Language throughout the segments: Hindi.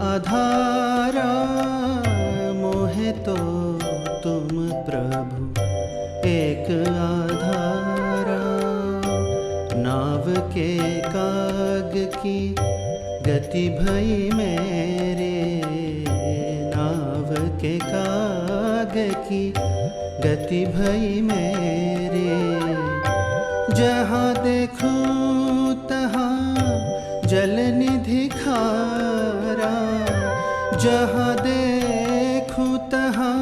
आधारा मोहे तो तुम प्रभु एक आधारा। नाव के काग की गति भई मेरे, नाव के काग की गति भई मेरे। जहाँ देखूं तहाँ जल निधि खारा, जहाँ देखूं तहाँ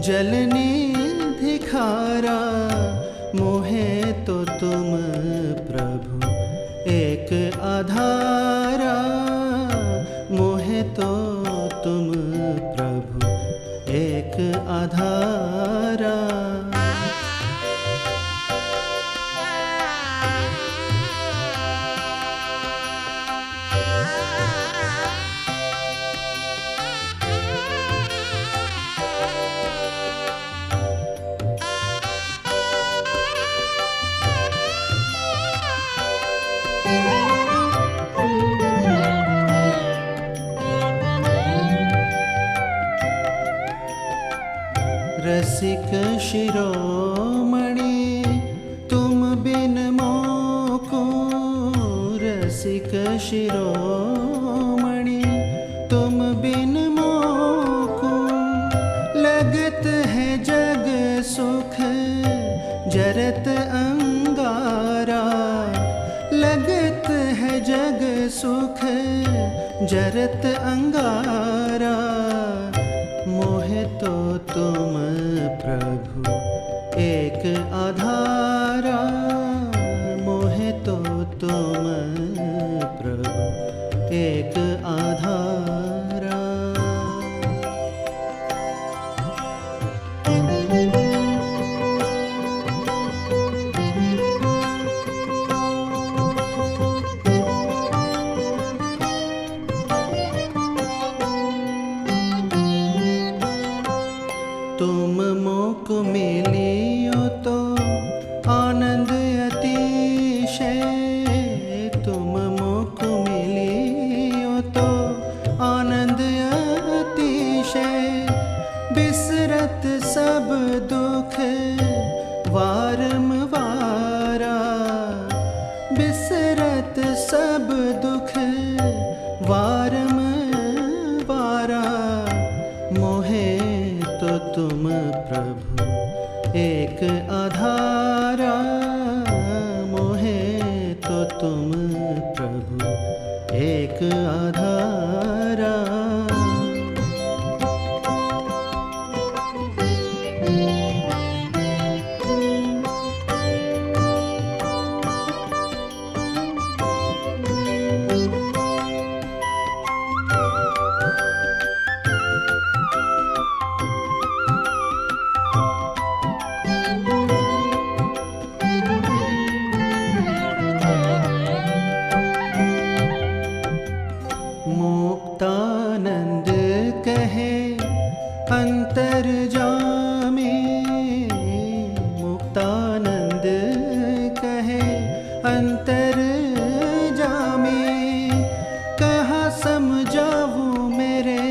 जल निधि खारा। मोहे तो तुम प्रभु एक आधारा, मोहे तो तुम प्रभु एक आधारा। रसिक शिरोमणि तुम बिन मोको, रसिक शिरोमणि तुम बिन मोको। लगत है जग सुख जरत अंगारा, लगत है जग सुख जरत अंगारा। मोहे तो तुम प्रभु एक आधारा, मोहे तो तुम प्रभु एक आधारा। तुम मोको मिलियो तो आनंद अतिशय, तुम मोको मिलियो तो आनंद अतिशय। बिसरत सब दुख वारंवारा, बिसरत सब दुख वारंवारा। मोहे तो तुम प्रभु एक आधारा, मोहे तो तुम प्रभु एक आधारा। मुक्तानंद कहे अंतर्जामी, मुक्तानंद कहे अंतर्जामी। कहाँ समझाऊं मेरे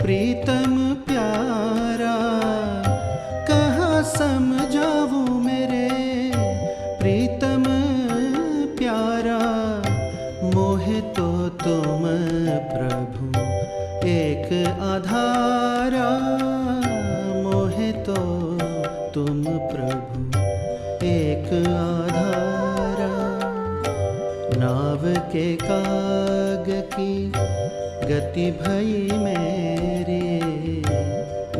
प्रीतम प्यारा, कहाँ समझाऊं मेरे प्रीतम प्यारा। मोहे तो तुम प्रभु एक आधारा, मोहे तो तुम प्रभु एक आधारा। नाव के काग की गति भई मेरी,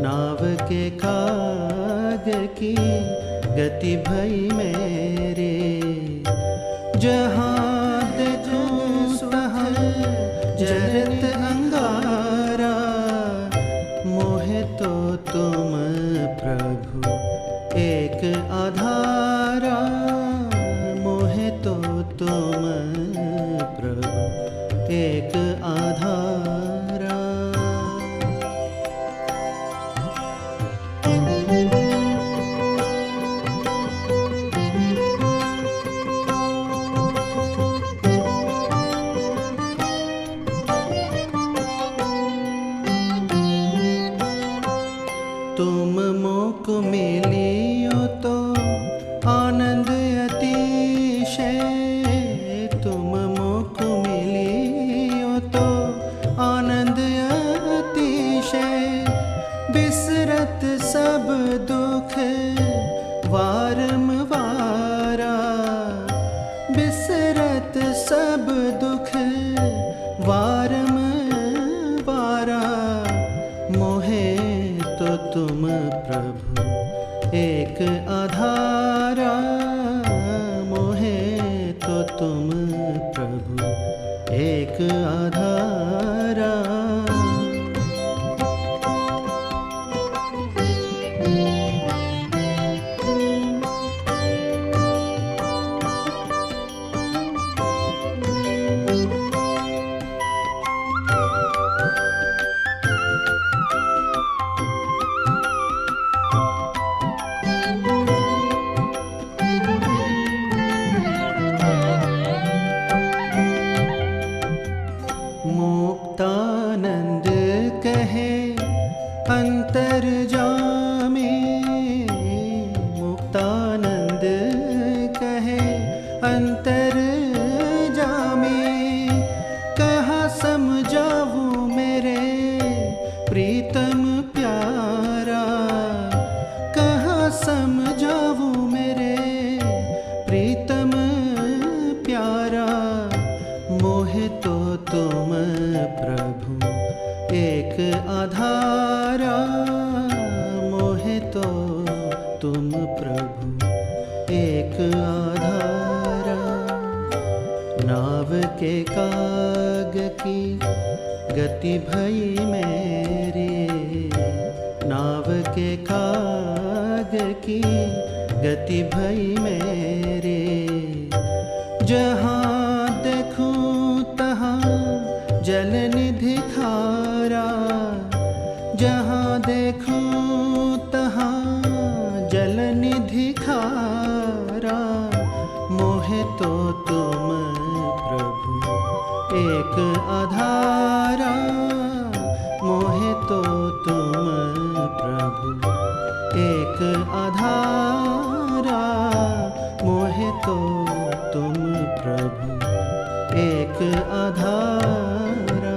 नाव के काग की गति भई मेरे। जहाँ देखूं तहाँ जरत अंगारा, मोहे तो तुम प्रभु एक आधारा। मोहे तो तुम प्रभु एक आधारा। तुम मोक मिलियो तो आनंद अतिशय। तुम मोक मिलियो तो आनंद अतिशय। बिसरत सब दुख वारंवारा। बिसरत सब दुख वारंवारा। मोहे तो तुम प्रभु एक आधारा। मोहे तो तुम प्रभु एक आधारा। मुक्तानंद कहे अंतर्जामी। मुक्तानंद कहे अंतर्जामी। कहाँ समझाऊं मेरे प्रीतम प्यारा। कहाँ समझाऊं मेरे प्रीतम प्यारा। मोहे तो तुम प्रभु एक आधारा। मोहे तो तुम प्रभु एक आधारा। नाव के काग की गति भई मेरे। नाव के काग की गति भई मेरे। जहाँ देखूं तहाँ जल निधि धारा। जहाँ देखूं तहाँ जल निधि धारा। मोहे तो तुम प्रभु एक आधारा। मोहे तो तुम प्रभु एक आधारा। मोहे तो तुम प्रभु एक आधारा।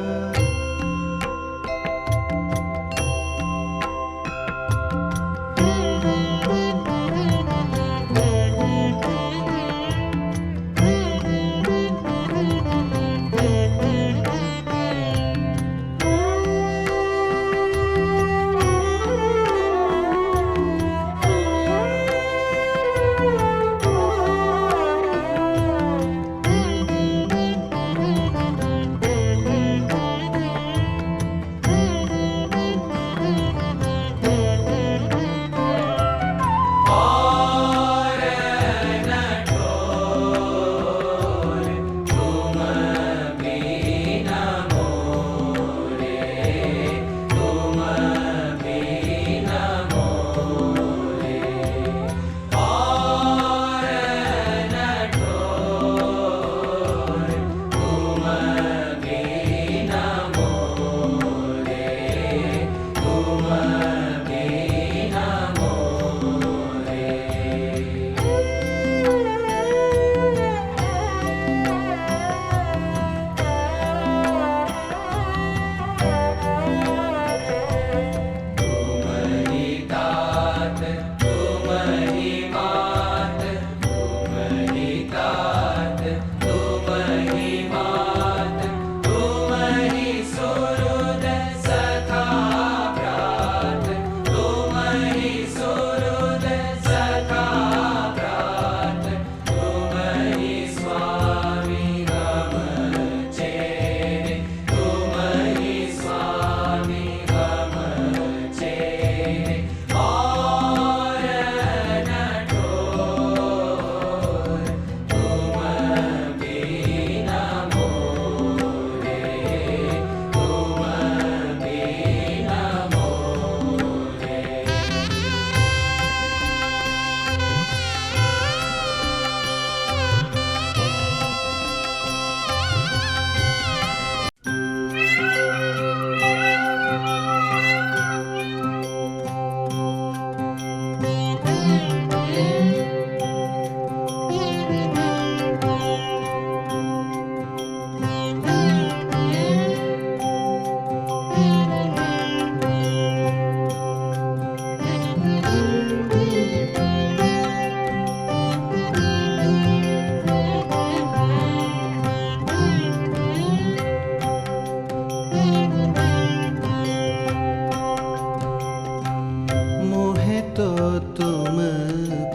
तो तुम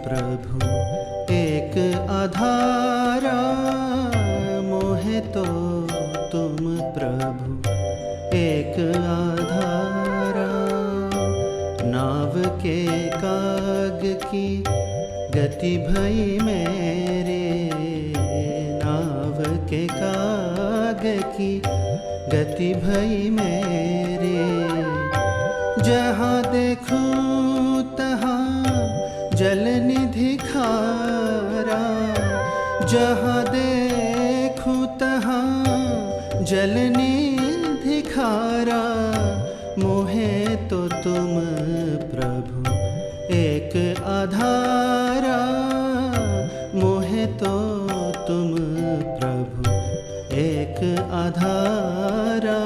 प्रभु एक आधारा, मोहे तो तुम प्रभु एक आधारा। नाव के काग की गति भई मेरे, नाव के काग की गति भई मेरे। जहाँ देखूं तहाँ जल निधि खारा, जहाँ देखूं तहाँ जल निधि खारा। मोहे तो तुम प्रभु एक आधारा, मोहे तो तुम प्रभु एक आधारा।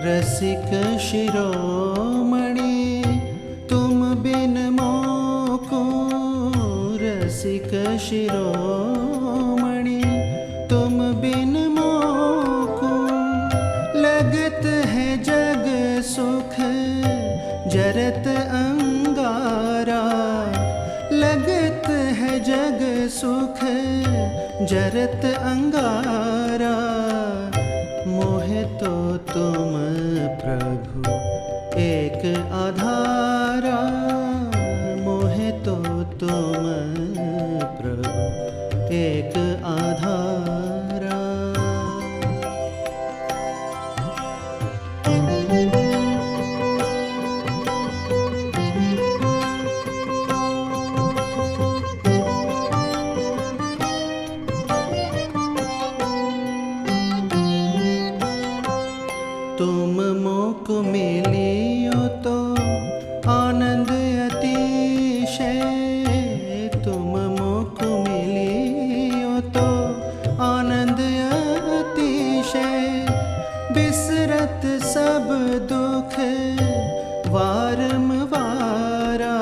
रसिक शिरोमणि तुम बिन मोको, रसिक शिरोमणि तुम बिन मोको। लगत है जग सुख जरत अंगारा, लगत है जग सुख जरत अंगारा। मोहे तो तुम प्रभु एक आधारा, मोहे तो तुम प्रभु एक आधारा। तुम मोको मिलियो तो आनंद अतिशय, तुम मोको मिलियो तो आनंद अतिशय। बिसरत सब दुख वारंवारा,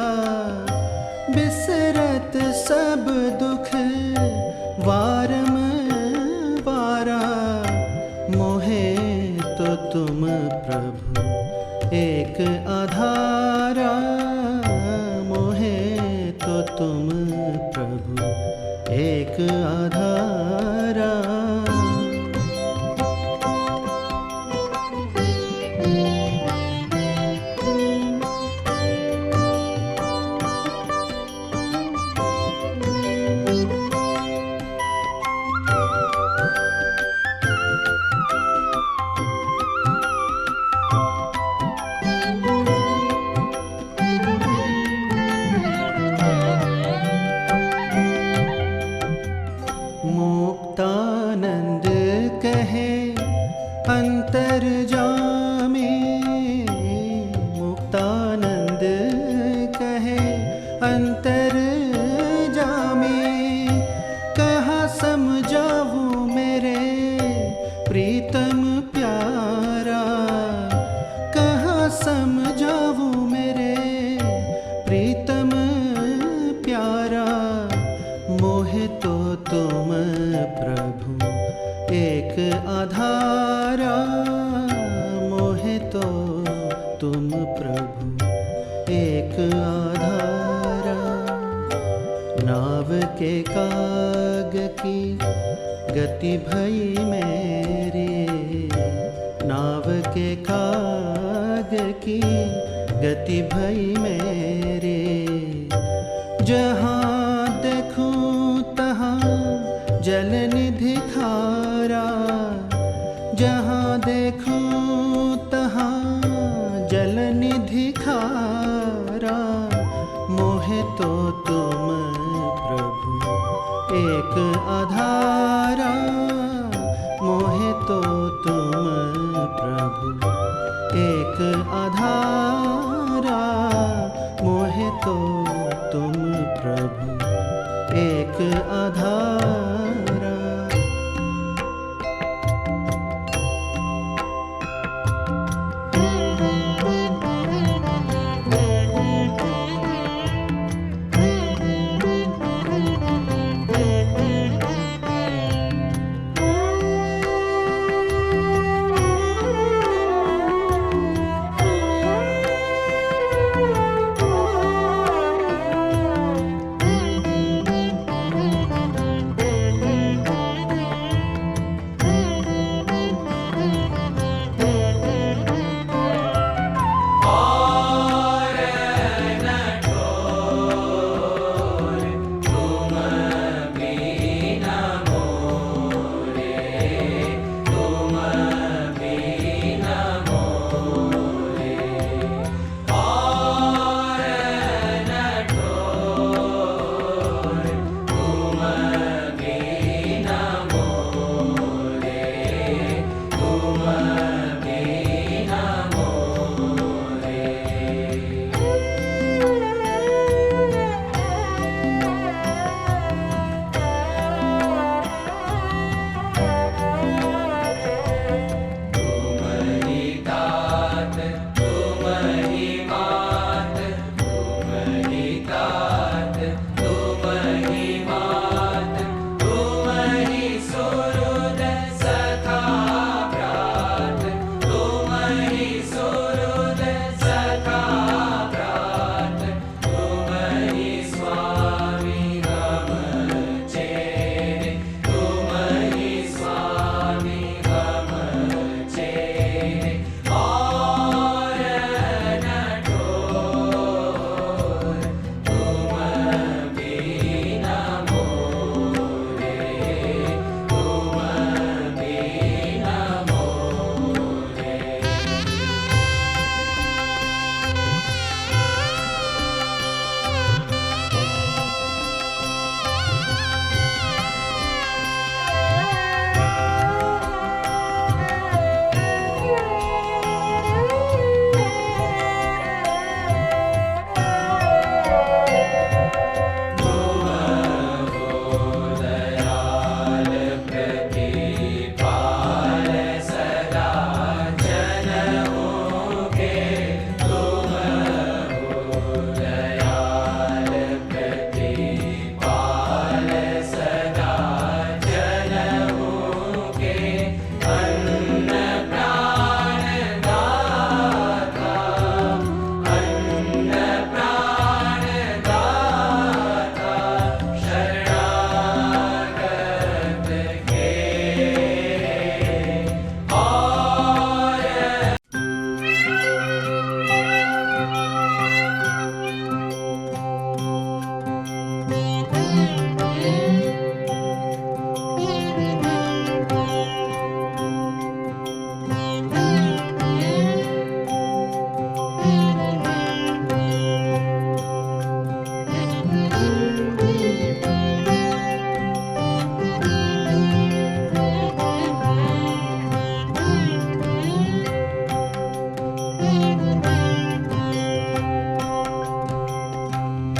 बिसरत सब दुख वारंवारा। मोहे तो तुम प्रभु एक आधारा, मोहे तो तुम प्रभु एक आधारा। मुक्तानंद कहे अंतर्जामी, मुक्तानंद कहे अंतर्जामी। कहाँ समझाऊं मेरे प्रीतम प्यारा, कहाँ समझाऊं मेरे प्रीतम प्यारा। मोहे तो तुम प्रभु एक आधारा, मोहे तो तुम प्रभु एक आधारा। नाव के काग की गति भई मेरे, नाव के काग की गति भई मेरे। जहाँ देखूं तहाँ जल निधि खारा, जहाँ देखूं तहाँ जल निधि खारा। मोहे तो तुम प्रभु एक आधारा, मोहे तो तुम प्रभु एक आधारा। मोहे तो तुम प्रभु एक आधार